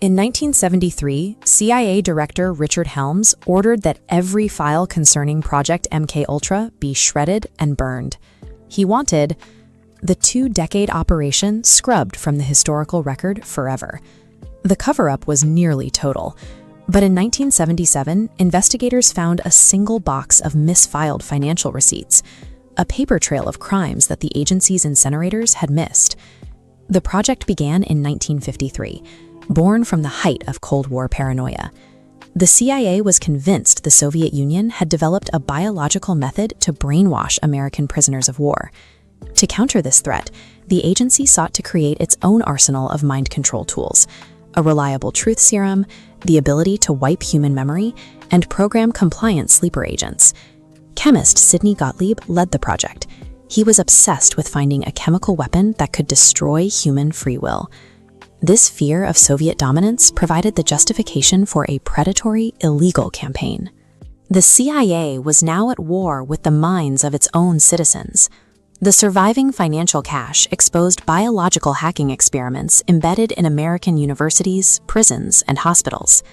In 1973, CIA Director Richard Helms ordered that every file concerning Project MKUltra be shredded and burned. He wanted the two-decade operation scrubbed from the historical record forever. The cover-up was nearly total, but in 1977, investigators found a single box of misfiled financial receipts, a paper trail of crimes that the agency's incinerators had missed. The project began in 1953, born from the height of Cold War paranoia. The CIA was convinced the Soviet Union had developed a biological method to brainwash American prisoners of war. To counter this threat, the agency sought to create its own arsenal of mind control tools: a reliable truth serum, the ability to wipe human memory, and program-compliant sleeper agents. Chemist Sidney Gottlieb led the project. He was obsessed with finding a chemical weapon that could destroy human free will. This fear of Soviet dominance provided the justification for a predatory, illegal campaign. The CIA was now at war with the minds of its own citizens. The surviving financial cache exposed biological hacking experiments embedded in American universities, prisons, and hospitals.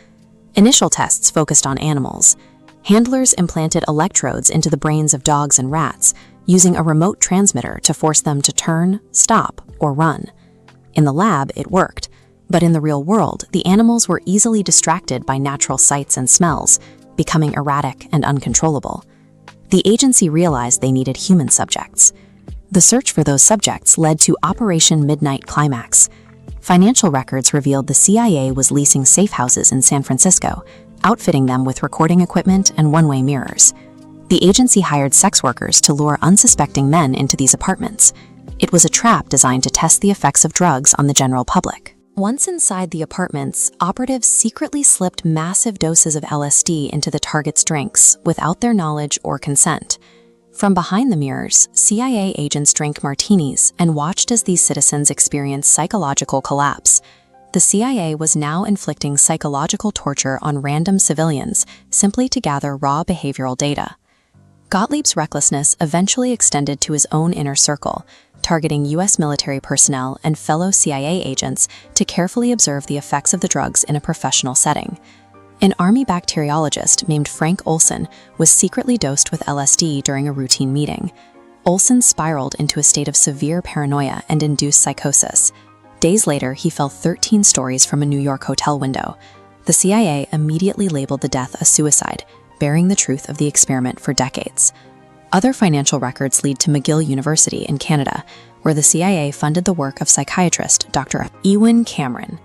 Initial tests focused on animals. Handlers implanted electrodes into the brains of dogs and rats, using a remote transmitter to force them to turn, stop, or run. In the lab, it worked, but in the real world, the animals were easily distracted by natural sights and smells, becoming erratic and uncontrollable. The agency realized they needed human subjects. The search for those subjects led to Operation Midnight Climax. Financial records revealed the CIA was leasing safehouses in San Francisco, outfitting them with recording equipment and one-way mirrors. The agency hired sex workers to lure unsuspecting men into these apartments. It was a trap designed to test the effects of drugs on the general public. Once inside the apartments, operatives secretly slipped massive doses of LSD into the target's drinks without their knowledge or consent. From behind the mirrors, CIA agents drank martinis and watched as these citizens experienced psychological collapse. The CIA was now inflicting psychological torture on random civilians simply to gather raw behavioral data. Gottlieb's recklessness eventually extended to his own inner circle, targeting U.S. military personnel and fellow CIA agents to carefully observe the effects of the drugs in a professional setting. An Army bacteriologist named Frank Olson was secretly dosed with LSD during a routine meeting. Olson spiraled into a state of severe paranoia and induced psychosis. Days later, he fell 13 stories from a New York hotel window. The CIA immediately labeled the death a suicide, bearing the truth of the experiment for decades. Other financial records lead to McGill University in Canada, where the CIA funded the work of psychiatrist Dr. Ewan Cameron.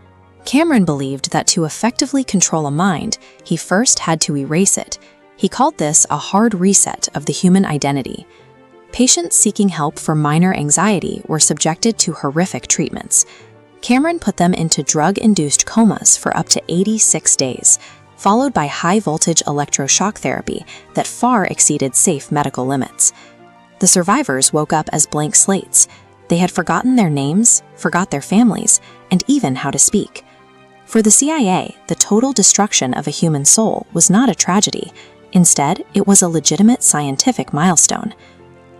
Cameron believed that to effectively control a mind, he first had to erase it. He called this a hard reset of the human identity. Patients seeking help for minor anxiety were subjected to horrific treatments. Cameron put them into drug-induced comas for up to 86 days, followed by high-voltage electroshock therapy that far exceeded safe medical limits. The survivors woke up as blank slates. They had forgotten their names, forgot their families, and even how to speak. For the CIA, the total destruction of a human soul was not a tragedy. Instead, it was a legitimate scientific milestone.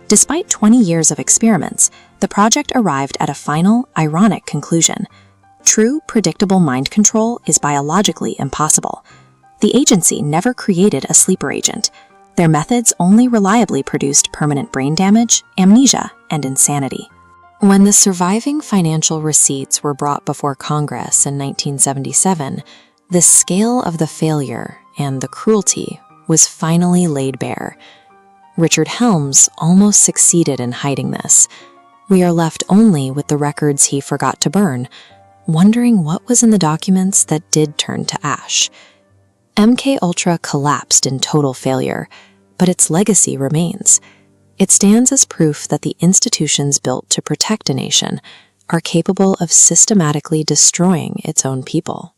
Despite 20 years of experiments, the project arrived at a final, ironic conclusion. True, predictable mind control is biologically impossible. The agency never created a sleeper agent. Their methods only reliably produced permanent brain damage, amnesia, and insanity. When the surviving financial receipts were brought before Congress in 1977, the scale of the failure and the cruelty was finally laid bare. Richard Helms almost succeeded in hiding this. We are left only with the records he forgot to burn, wondering what was in the documents that did turn to ash. MKUltra collapsed in total failure, but its legacy remains. It stands as proof that the institutions built to protect a nation are capable of systematically destroying its own people.